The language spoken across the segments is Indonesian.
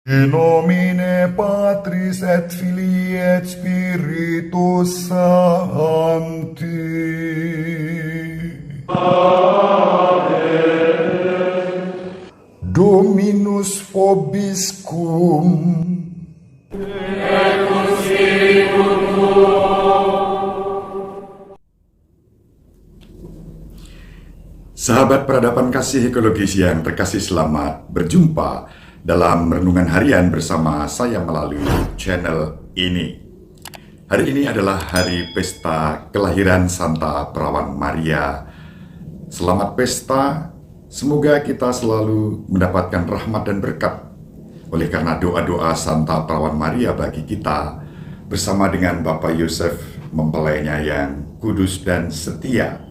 In nomine Patris et Filii et Spiritus Sancti. Dominus vobiscum. Sahabat peradaban kasih ekologis yang terkasih, selamat berjumpa dalam renungan harian bersama saya melalui channel ini. Hari ini adalah hari pesta kelahiran Santa Perawan Maria. Selamat pesta, semoga kita selalu mendapatkan rahmat dan berkat oleh karena doa-doa Santa Perawan Maria bagi kita, bersama dengan Bapak Yosef mempelainya yang kudus dan setia.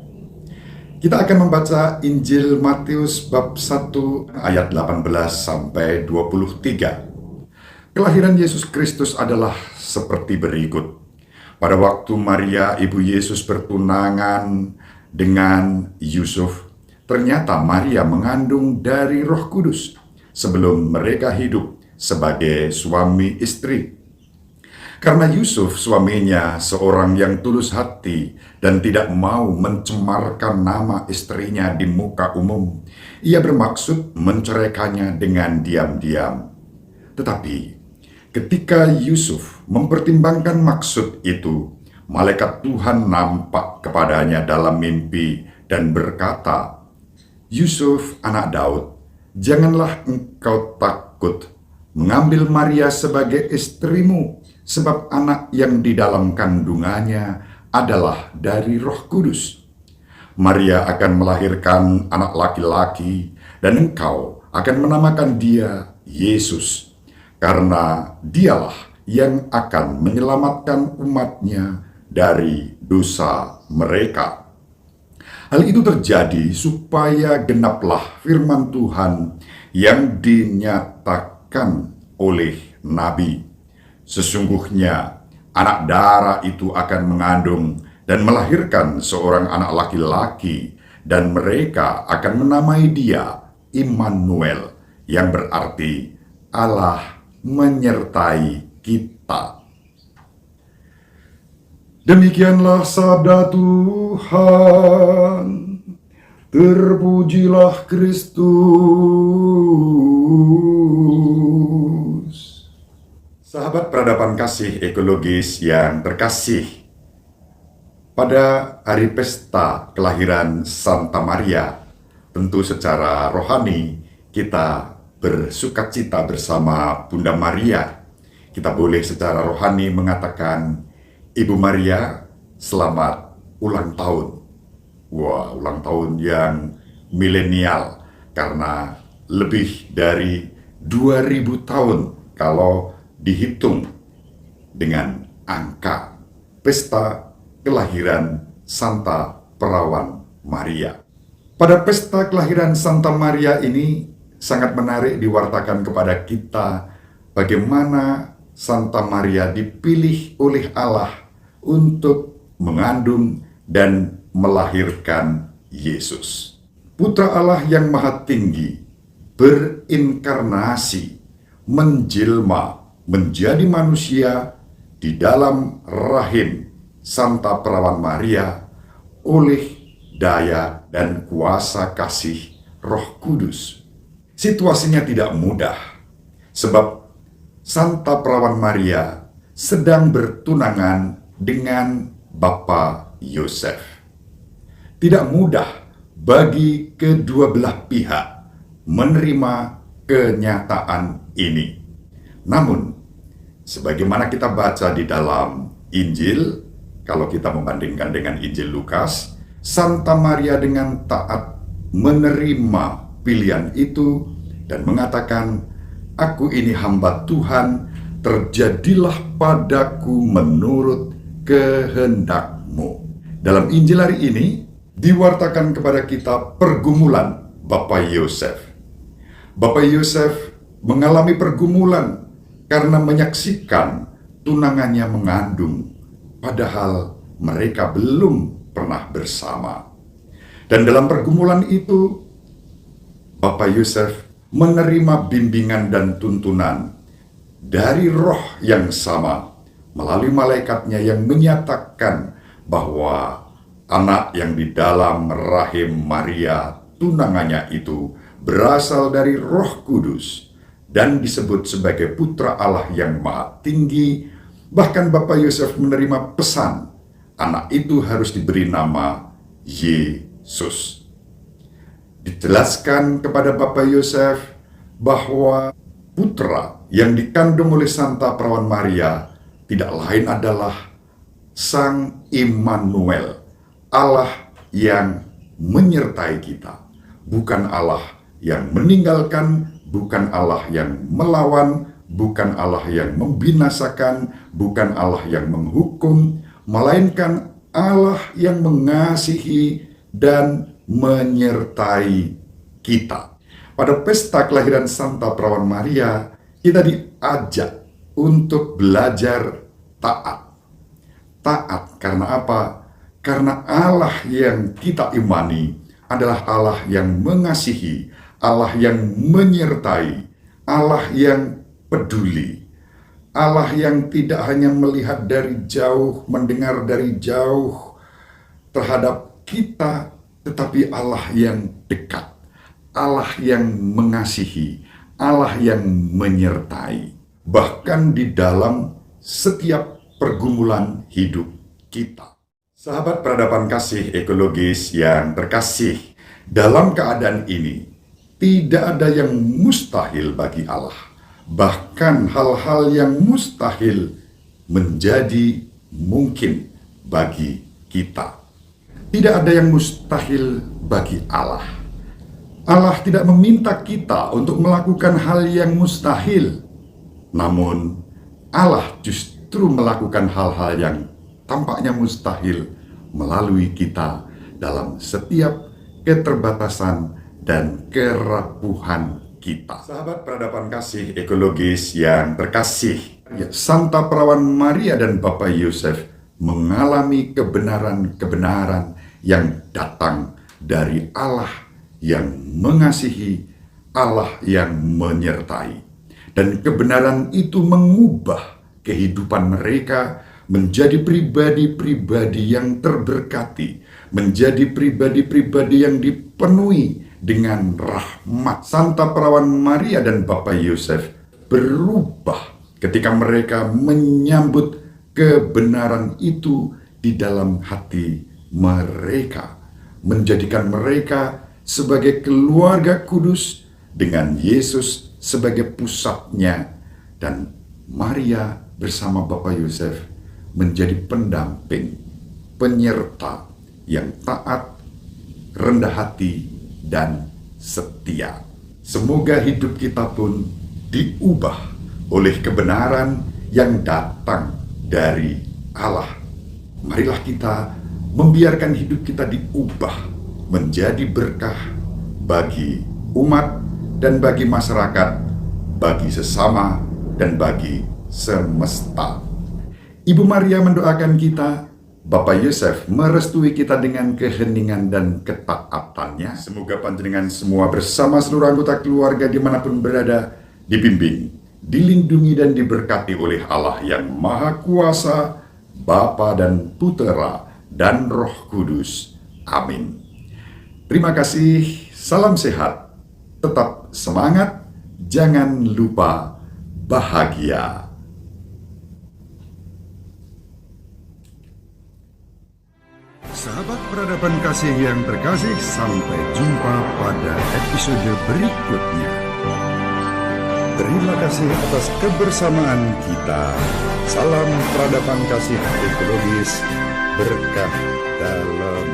Kita akan membaca Injil Matius bab 1 ayat 18 sampai 23. Kelahiran Yesus Kristus adalah seperti berikut. Pada waktu Maria ibu Yesus bertunangan dengan Yusuf, ternyata Maria mengandung dari Roh Kudus sebelum mereka hidup sebagai suami istri. Karena Yusuf suaminya seorang yang tulus hati dan tidak mau mencemarkan nama istrinya di muka umum, ia bermaksud menceraikannya dengan diam-diam. Tetapi ketika Yusuf mempertimbangkan maksud itu, malaikat Tuhan nampak kepadanya dalam mimpi dan berkata, "Yusuf, anak Daud, janganlah engkau takut mengambil Maria sebagai istrimu, sebab anak yang di dalam kandungannya adalah dari Roh Kudus. Maria akan melahirkan anak laki-laki, dan engkau akan menamakan dia Yesus, karena dialah yang akan menyelamatkan umatnya dari dosa mereka." Hal itu terjadi supaya genaplah firman Tuhan yang dinyatakan oleh Nabi. "Sesungguhnya anak darah itu akan mengandung dan melahirkan seorang anak laki-laki, dan mereka akan menamai dia Immanuel, yang berarti Allah menyertai kita." Demikianlah sabda Tuhan. Terpujilah Kristus. Sahabat peradaban kasih ekologis yang terkasih, pada hari pesta kelahiran Santa Maria, tentu secara rohani kita bersukacita bersama Bunda Maria. Kita boleh secara rohani mengatakan, "Ibu Maria, selamat ulang tahun." Wah, ulang tahun yang milenial, karena lebih dari 2000 tahun kalau dihitung dengan angka pesta kelahiran Santa Perawan Maria. Pada pesta kelahiran Santa Maria ini sangat menarik diwartakan kepada kita bagaimana Santa Maria dipilih oleh Allah untuk mengandung dan melahirkan Yesus. Putra Allah yang Maha Tinggi berinkarnasi, menjelma menjadi manusia di dalam rahim Santa Perawan Maria oleh daya dan kuasa kasih Roh Kudus. Situasinya tidak mudah, sebab Santa Perawan Maria sedang bertunangan dengan Bapak Yosef. Tidak mudah bagi kedua belah pihak menerima kenyataan ini. Namun, sebagaimana kita baca di dalam Injil, kalau kita membandingkan dengan Injil Lukas, Santa Maria dengan taat menerima pilihan itu dan mengatakan, "Aku ini hamba Tuhan, terjadilah padaku menurut kehendak-Mu." Dalam Injil hari ini diwartakan kepada kita pergumulan Bapak Yosef. Bapak Yosef mengalami pergumulan karena menyaksikan tunangannya mengandung, padahal mereka belum pernah bersama. Dan dalam pergumulan itu, Bapak Yosef menerima bimbingan dan tuntunan dari roh yang sama melalui malaikatnya yang menyatakan bahwa anak yang di dalam rahim Maria tunangannya itu berasal dari Roh Kudus dan disebut sebagai Putra Allah yang Maha Tinggi. Bahkan Bapak Yosef menerima pesan, anak itu harus diberi nama Yesus. Dijelaskan kepada Bapak Yosef bahwa putra yang dikandung oleh Santa Perawan Maria tidak lain adalah Sang Immanuel, Allah yang menyertai kita, bukan Allah yang meninggalkan, bukan Allah yang melawan, bukan Allah yang membinasakan, bukan Allah yang menghukum, melainkan Allah yang mengasihi dan menyertai kita. Pada pesta kelahiran Santa Perawan Maria, kita diajak untuk belajar taat. Taat karena apa? Karena Allah yang kita imani adalah Allah yang mengasihi, Allah yang menyertai, Allah yang peduli, Allah yang tidak hanya melihat dari jauh, mendengar dari jauh terhadap kita, tetapi Allah yang dekat, Allah yang mengasihi, Allah yang menyertai. Bahkan di dalam setiap pergumulan hidup kita. Sahabat peradaban kasih ekologis yang terkasih, dalam keadaan ini tidak ada yang mustahil bagi Allah. Bahkan hal-hal yang mustahil menjadi mungkin bagi kita. Tidak ada yang mustahil bagi Allah. Allah tidak meminta kita untuk melakukan hal yang mustahil. Namun Allah justru melakukan hal-hal yang tampaknya mustahil melalui kita dalam setiap keterbatasan dan kerapuhan kita. Sahabat peradaban kasih ekologis yang terkasih, Santa Perawan Maria dan Bapak Yosef mengalami kebenaran-kebenaran yang datang dari Allah yang mengasihi, Allah yang menyertai. Dan kebenaran itu mengubah kehidupan mereka menjadi pribadi-pribadi yang terberkati, menjadi pribadi-pribadi yang dipenuhi dengan rahmat. Santa Perawan Maria dan Bapak Yosef berubah ketika mereka menyambut kebenaran itu di dalam hati mereka, menjadikan mereka sebagai keluarga kudus dengan Yesus sebagai pusatnya, dan Maria bersama Bapak Yosef menjadi pendamping, penyerta yang taat, rendah hati, dan setia. Semoga hidup kita pun diubah oleh kebenaran yang datang dari Allah. Marilah kita membiarkan hidup kita diubah menjadi berkah bagi umat dan bagi masyarakat, bagi sesama, dan bagi semesta. Ibu Maria mendoakan kita, Bapak Yosef merestui kita dengan keheningan dan ketaatannya. Semoga panjenengan semua bersama seluruh anggota keluarga dimanapun berada, dibimbing, dilindungi dan diberkati oleh Allah yang Maha Kuasa, Bapa dan Putera dan Roh Kudus. Amin. Terima kasih, salam sehat, tetap semangat, jangan lupa bahagia. Sahabat peradaban kasih yang terkasih, sampai jumpa pada episode berikutnya. Terima kasih atas kebersamaan kita. Salam peradaban kasih ekologis, berkah dalam